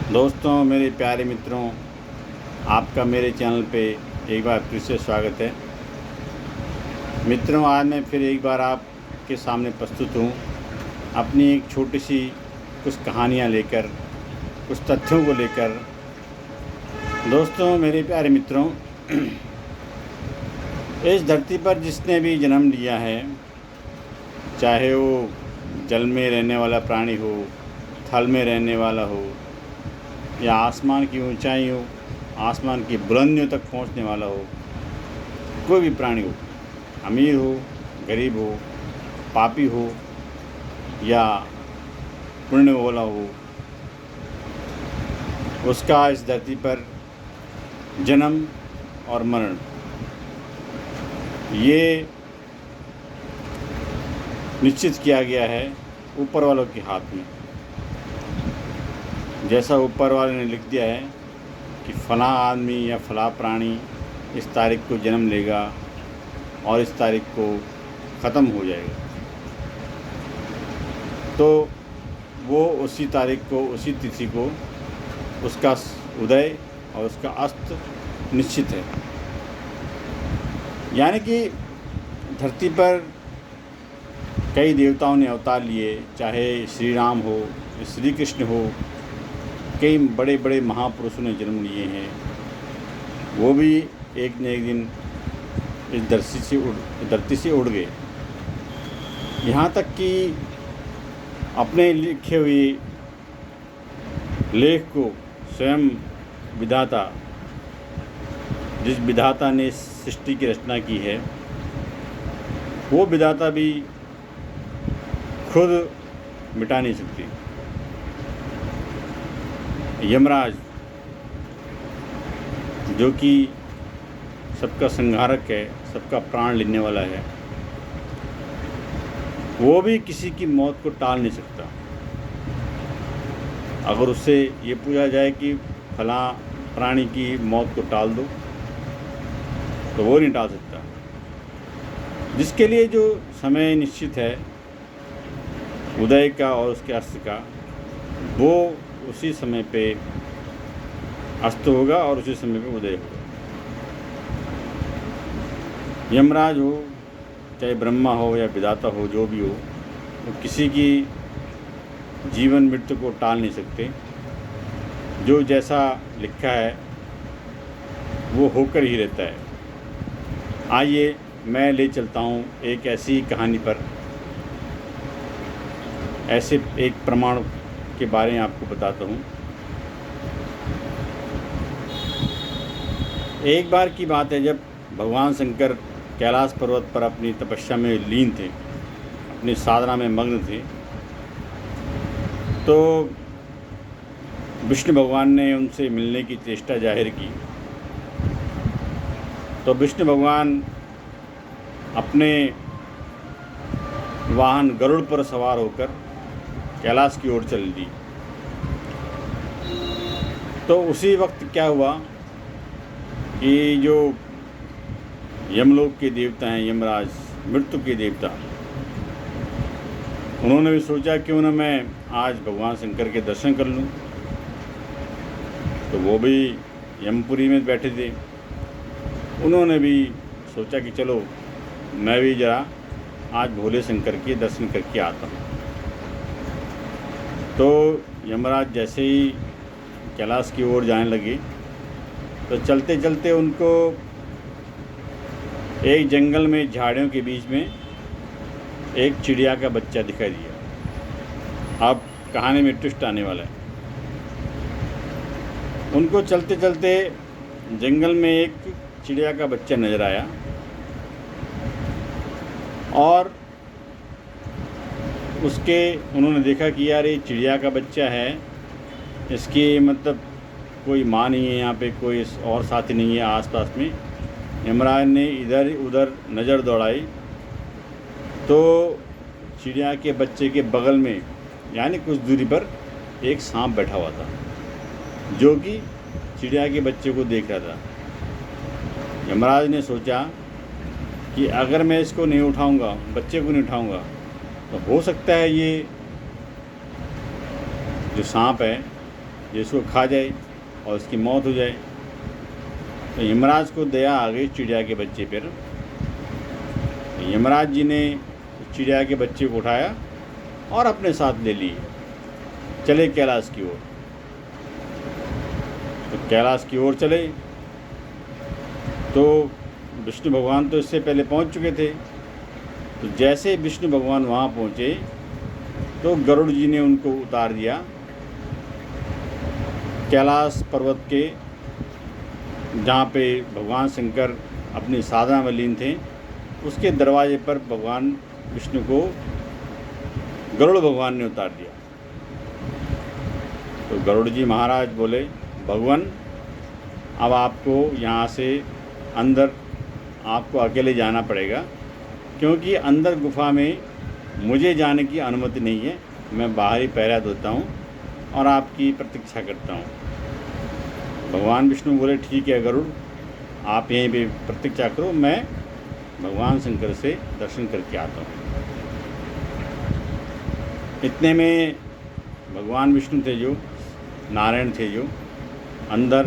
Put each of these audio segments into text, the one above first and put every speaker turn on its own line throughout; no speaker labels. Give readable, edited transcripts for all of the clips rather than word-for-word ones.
दोस्तों, मेरे प्यारे मित्रों, आपका मेरे चैनल पे एक बार फिर से स्वागत है। मित्रों, आज मैं फिर एक बार आपके सामने प्रस्तुत हूँ अपनी एक छोटी सी कुछ कहानियाँ लेकर, कुछ तथ्यों को लेकर। दोस्तों, मेरे प्यारे मित्रों, इस धरती पर जिसने भी जन्म लिया है, चाहे वो जल में रहने वाला प्राणी हो, थल में रहने वाला हो, या आसमान की ऊंचाइयों, आसमान की बुलंदियों तक पहुंचने वाला हो, कोई भी प्राणी हो, अमीर हो, गरीब हो, पापी हो या पुण्य वाला हो, उसका इस धरती पर जन्म और मरण ये निश्चित किया गया है ऊपर वालों के हाथ में। जैसा ऊपर वाले ने लिख दिया है कि फ़लाँ आदमी या फ़लाँ प्राणी इस तारीख को जन्म लेगा और इस तारीख को ख़त्म हो जाएगा, तो वो उसी तारीख को, उसी तिथि को उसका उदय और उसका अस्त निश्चित है। यानी कि धरती पर कई देवताओं ने अवतार लिए, चाहे श्री राम हो, श्री कृष्ण हो, कई बड़े बड़े महापुरुषों ने जन्म लिए हैं। वो भी एक न एक दिन इस धरती से उड़ गए। यहाँ तक कि अपने लिखे हुए लेख को स्वयं विधाता, जिस विधाता ने सृष्टि की रचना की है, वो विधाता भी खुद मिटा नहीं सकती। यमराज, जो कि सबका संहारक है, सबका प्राण लेने वाला है, वो भी किसी की मौत को टाल नहीं सकता। अगर उससे ये पूछा जाए कि फलां प्राणी की मौत को टाल दो, तो वो नहीं टाल सकता। जिसके लिए जो समय निश्चित है उदय का और उसके अस्त का, वो उसी समय पे अस्त होगा और उसी समय पे उदय होगा। यमराज हो, चाहे ब्रह्मा हो या विधाता हो, जो भी हो, वो किसी की जीवन मृत्यु को टाल नहीं सकते। जो जैसा लिखा है वो होकर ही रहता है। आइए मैं ले चलता हूँ एक ऐसी कहानी पर, ऐसे एक प्रमाण के बारे में आपको बताता हूँ। एक बार की बात है, जब भगवान शंकर कैलाश पर्वत पर अपनी तपस्या में लीन थे, अपनी साधना में मग्न थे, तो विष्णु भगवान ने उनसे मिलने की चेष्टा जाहिर की। तो विष्णु भगवान अपने वाहन गरुड़ पर सवार होकर कैलाश की ओर चल दी। तो उसी वक्त क्या हुआ कि जो यमलोक के देवता हैं, यमराज, मृत्यु के देवता, उन्होंने भी सोचा क्यों ना मैं आज भगवान शंकर के दर्शन कर लूं। तो वो भी यमपुरी में बैठे थे। उन्होंने भी सोचा कि चलो मैं भी जरा आज भोले शंकर के दर्शन करके आता हूँ। तो यमराज जैसे ही कैलाश की ओर जाने लगे, तो चलते चलते उनको एक जंगल में, झाड़ियों के बीच में एक चिड़िया का बच्चा दिखाई दिया। अब कहानी में ट्विस्ट आने वाला है। उनको चलते चलते जंगल में एक चिड़िया का बच्चा नज़र आया और उन्होंने देखा कि यार ये चिड़िया का बच्चा है, इसकी मतलब कोई माँ नहीं है, यहाँ पे कोई और साथी नहीं है आसपास में। यमराज ने इधर उधर नज़र दौड़ाई, तो चिड़िया के बच्चे के बगल में, यानी कुछ दूरी पर, एक सांप बैठा हुआ था, जो कि चिड़िया के बच्चे को देख रहा था। यमराज ने सोचा कि अगर मैं इसको नहीं उठाऊंगा, बच्चे को नहीं उठाऊंगा, तो हो सकता है ये जो सांप है जो इसको खा जाए और इसकी मौत हो जाए। तो यमराज को दया आ गई चिड़िया के बच्चे पर। यमराज जी ने चिड़िया के बच्चे को उठाया और अपने साथ ले लिए, चले कैलाश की ओर। तो कैलाश की ओर चले तो विष्णु भगवान तो इससे पहले पहुंच चुके थे। तो जैसे विष्णु भगवान वहाँ पहुँचे तो गरुड़ जी ने उनको उतार दिया कैलाश पर्वत के, जहाँ पे भगवान शंकर अपनी साधना में लीन थे, उसके दरवाजे पर भगवान विष्णु को गरुड़ भगवान ने उतार दिया। तो गरुड़ जी महाराज बोले, भगवान अब आपको यहाँ से अंदर आपको अकेले जाना पड़ेगा, क्योंकि अंदर गुफा में मुझे जाने की अनुमति नहीं है। मैं बाहर ही पहरा देता हूँ और आपकी प्रतीक्षा करता हूँ। भगवान विष्णु बोले, ठीक है गरुड़, आप यहीं पे प्रतीक्षा करो, मैं भगवान शंकर से दर्शन करके आता हूँ। इतने में भगवान विष्णु थे जो नारायण थे जो अंदर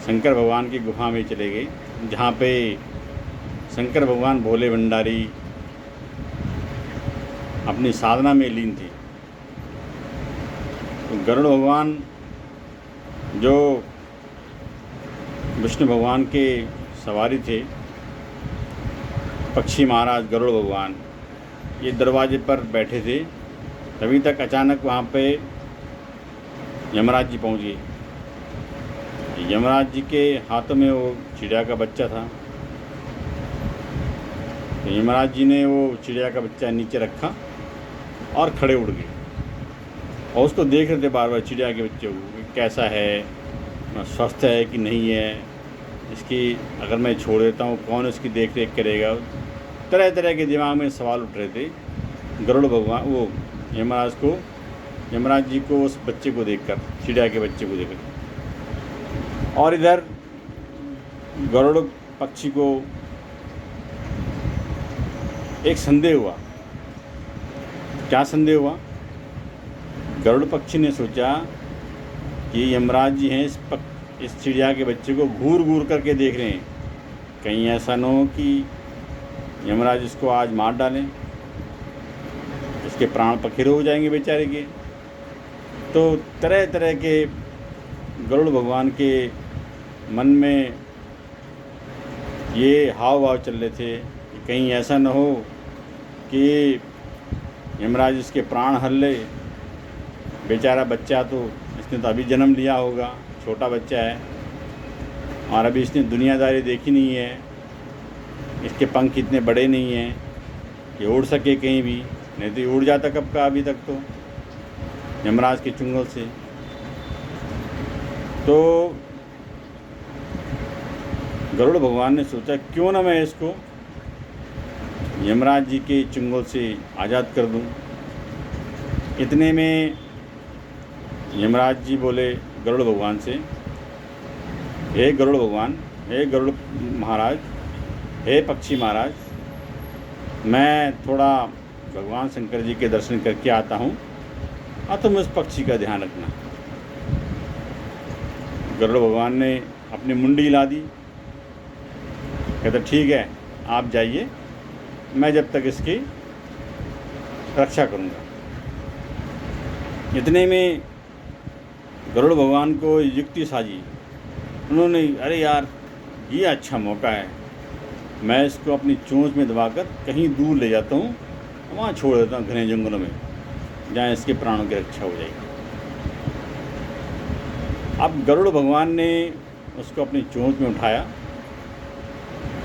शंकर भगवान की गुफा में चले गए, जहाँ पे शंकर भगवान भोले भंडारी अपनी साधना में लीन थे। तो गरुड़ भगवान जो विष्णु भगवान के सवारी थे, पक्षी महाराज गरुड़ भगवान, ये दरवाजे पर बैठे थे। तभी तक अचानक वहाँ पे यमराज जी पहुँच गए। यमराज जी के हाथों में वो चिड़िया का बच्चा था। तो यमराज जी ने वो चिड़िया का बच्चा नीचे रखा और खड़े उड़ गए और उसको देख रहे थे बार बार चिड़िया के बच्चे को, कैसा है, स्वस्थ है कि नहीं है, इसकी अगर मैं छोड़ देता हूँ कौन इसकी देख रेख करेगा। तरह तरह के दिमाग में सवाल उठ रहे थे गरुड़ भगवान वो यमराज जी को उस बच्चे को देखकर, चिड़िया के बच्चे को देखकर। और इधर गरुड़ पक्षी को एक संदेह हुआ। क्या संदेह हुआ? गरुड़ पक्षी ने सोचा कि यमराज जी हैं इस चिड़िया के बच्चे को घूर घूर करके देख रहे हैं, कहीं ऐसा न हो कि यमराज इसको आज मार डालें, इसके प्राण पखेरु हो जाएंगे बेचारे के। तो तरह तरह के गरुड़ भगवान के मन में ये हाव भाव चल रहे थे कि कहीं ऐसा न हो कि यमराज इसके प्राण हर ले, बेचारा बच्चा तो इसने तो अभी जन्म लिया होगा, छोटा बच्चा है और अभी इसने दुनियादारी देखी नहीं है, इसके पंख इतने बड़े नहीं हैं कि उड़ सके कहीं भी, नहीं तो उड़ जाता कब का अभी तक तो यमराज के चुंगल से। तो गरुड़ भगवान ने सोचा क्यों ना मैं इसको यमराज जी के चुंगल से आज़ाद कर दूं। इतने में यमराज जी बोले गरुड़ भगवान से, हे गरुड़ भगवान, हे गरुड़ महाराज, हे पक्षी महाराज, मैं थोड़ा भगवान शंकर जी के दर्शन करके आता हूँ और तुम इस पक्षी का ध्यान रखना। गरुड़ भगवान ने अपनी मुंडी हिला दी, कहते ठीक है आप जाइए, मैं जब तक इसकी रक्षा करूँगा। इतने में गरुड़ भगवान को युक्ति साजी, उन्होंने अरे यार ये अच्छा मौका है, मैं इसको अपनी चोंच में दबाकर कहीं दूर ले जाता हूँ, वहाँ छोड़ देता हूँ घने जंगलों में, जहाँ इसके प्राणों की रक्षा हो जाएगी। अब गरुड़ भगवान ने उसको अपनी चोंच में उठाया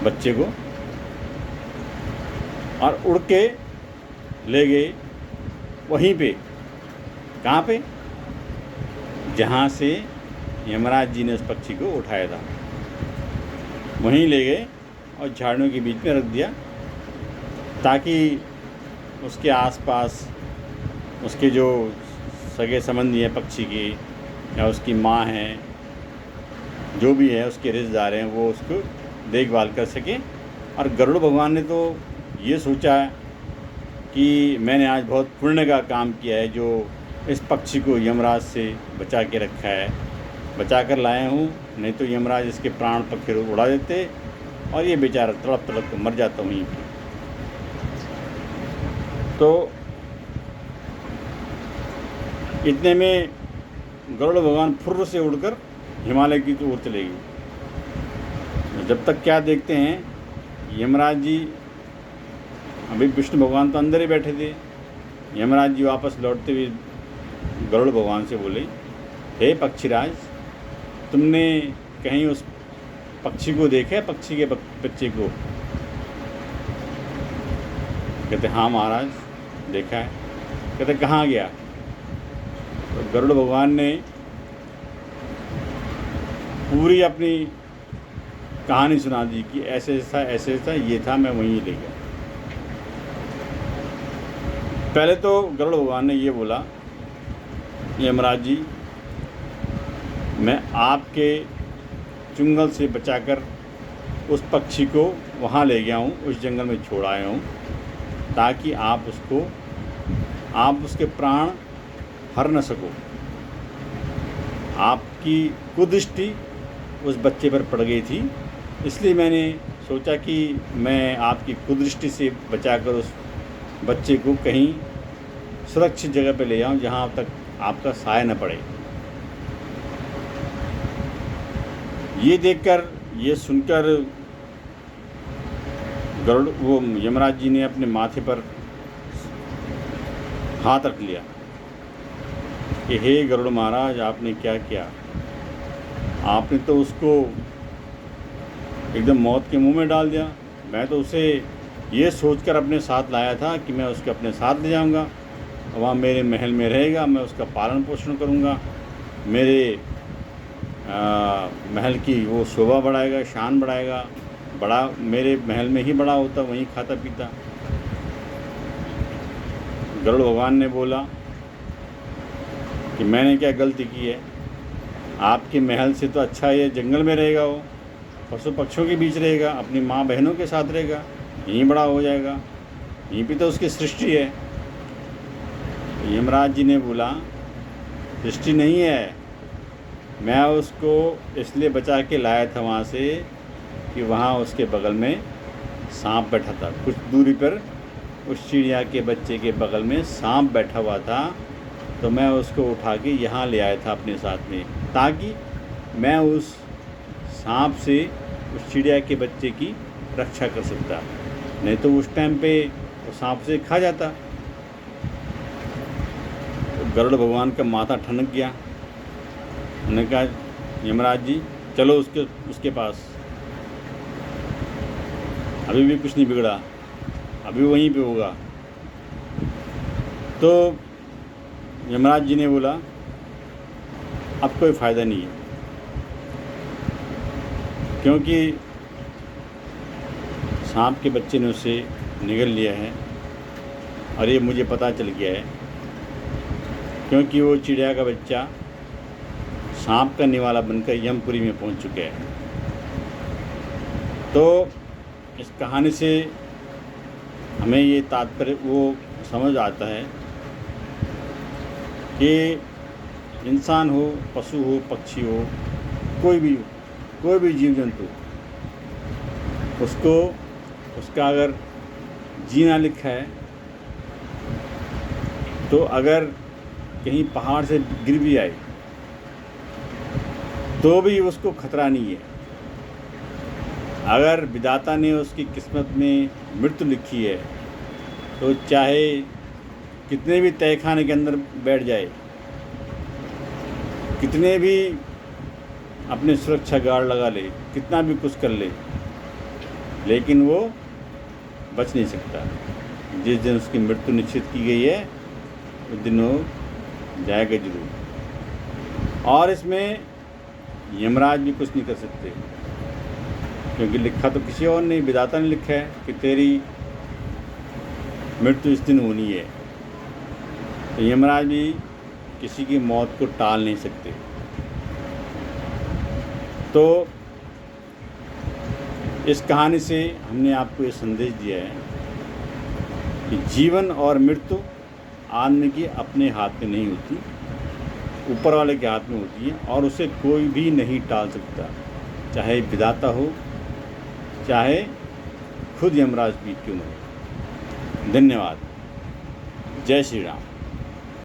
बच्चे को और उड़ के ले गए वहीं पे, कहाँ पे, जहाँ से यमराज जी ने उस पक्षी को उठाया था, वहीं ले गए और झाड़ियों के बीच में रख दिया, ताकि उसके आसपास उसके जो सगे संबंधी हैं पक्षी के या उसकी माँ हैं, जो भी है उसके रिश्तेदार हैं, वो उसको देखभाल कर सकें। और गरुड़ भगवान ने तो ये सोचा कि मैंने आज बहुत पुण्य का काम किया है, जो इस पक्षी को यमराज से बचा के रखा है, बचा कर लाया हूँ, नहीं तो यमराज इसके प्राण पखेरु उड़ा देते और ये बेचारा तड़प तड़प कर मर जाता वहीं पर। तो इतने में गरुड़ भगवान फुर्र से उड़कर हिमालय की ओर चले गए। जब तक क्या देखते हैं, यमराज जी, अभी विष्णु भगवान तो अंदर ही बैठे थे। यमराज जी वापस लौटते हुए गरुड़ भगवान से बोले, हे पक्षीराज, तुमने कहीं उस पक्षी को देखा है, पक्षी के बच्चे को? कहते हाँ महाराज, देखा है। कहते कहाँ गया? तो गरुड़ भगवान ने पूरी अपनी कहानी सुना दी कि ऐसे ऐसा ये था, मैं वहीं ले गया। पहले तो गरुड़ भगवान ने ये बोला, यमराज जी, मैं आपके चुंगल से बचाकर उस पक्षी को वहाँ ले गया हूँ, उस जंगल में छोड़ आया हूँ, ताकि आप उसके प्राण हर न सको। आपकी कुदृष्टि उस बच्चे पर पड़ गई थी, इसलिए मैंने सोचा कि मैं आपकी कुदृष्टि से बचाकर उस बच्चे को कहीं सुरक्षित जगह पर ले जाऊं, जहां तक आपका साया न पड़े। ये देखकर, ये सुनकर वो यमराज जी ने अपने माथे पर हाथ रख लिया कि हे गरुड़ महाराज, आपने क्या किया? आपने तो उसको एकदम मौत के मुंह में डाल दिया। मैं तो उसे ये सोचकर अपने साथ लाया था कि मैं उसके अपने साथ ले जाऊंगा, वहाँ मेरे महल में रहेगा, मैं उसका पालन पोषण करूंगा, मेरे महल की वो शोभा बढ़ाएगा, शान बढ़ाएगा, बड़ा मेरे महल में ही बड़ा होता, वहीं खाता पीता। गरुड़ भगवान ने बोला कि मैंने क्या गलती की है? आपके महल से तो अच्छा ये जंगल में रहेगा, वो पशु पक्षियों के बीच रहेगा, अपनी माँ बहनों के साथ रहेगा, यहीं बड़ा हो जाएगा, यहीं पे तो उसकी सृष्टि है। यमराज जी ने बोला, सृष्टि नहीं है, मैं उसको इसलिए बचा के लाया था वहाँ से कि वहाँ उसके बगल में सांप बैठा था। कुछ दूरी पर उस चिड़िया के बच्चे के बगल में सांप बैठा हुआ था, तो मैं उसको उठा के यहाँ ले आया था अपने साथ में, ताकि मैं उस सांप से उस चिड़िया के बच्चे की रक्षा कर सकता, नहीं तो उस टाइम पे वो सांप से खा जाता। तो गरुड़ भगवान का माथा ठनक गया। उन्होंने कहा, यमराज जी चलो उसके पास, अभी भी कुछ नहीं बिगड़ा, अभी वहीं पे होगा। तो यमराज जी ने बोला, अब कोई फ़ायदा नहीं है, क्योंकि सांप के बच्चे ने उसे निगल लिया है और ये मुझे पता चल गया है, क्योंकि वो चिड़िया का बच्चा सांप का निवाला बनकर यमपुरी में पहुंच चुका है। तो इस कहानी से हमें ये तात्पर्य वो समझ आता है कि इंसान हो, पशु हो, पक्षी हो, कोई भी जीव जंतु, उसका अगर जीना लिखा है, तो अगर कहीं पहाड़ से गिर भी आए तो भी उसको खतरा नहीं है। अगर विधाता ने उसकी किस्मत में मृत्यु लिखी है, तो चाहे कितने भी तहखाने के अंदर बैठ जाए, कितने भी अपने सुरक्षा गार्ड लगा ले, कितना भी कुछ कर ले, लेकिन वो बच नहीं सकता। जिस दिन उसकी मृत्यु निश्चित की गई है, उस दिन वो जाएगा जरूर। और इसमें यमराज भी कुछ नहीं कर सकते, क्योंकि लिखा तो किसी और नहीं, विधाता ने लिखा है कि तेरी मृत्यु इस दिन होनी है। तो यमराज भी किसी की मौत को टाल नहीं सकते। तो इस कहानी से हमने आपको ये संदेश दिया है कि जीवन और मृत्यु आदमी के अपने हाथ में नहीं होती, ऊपर वाले के हाथ में होती है, और उसे कोई भी नहीं टाल सकता, चाहे विधाता हो, चाहे खुद यमराज भी क्यों न हो। धन्यवाद। जय श्री राम।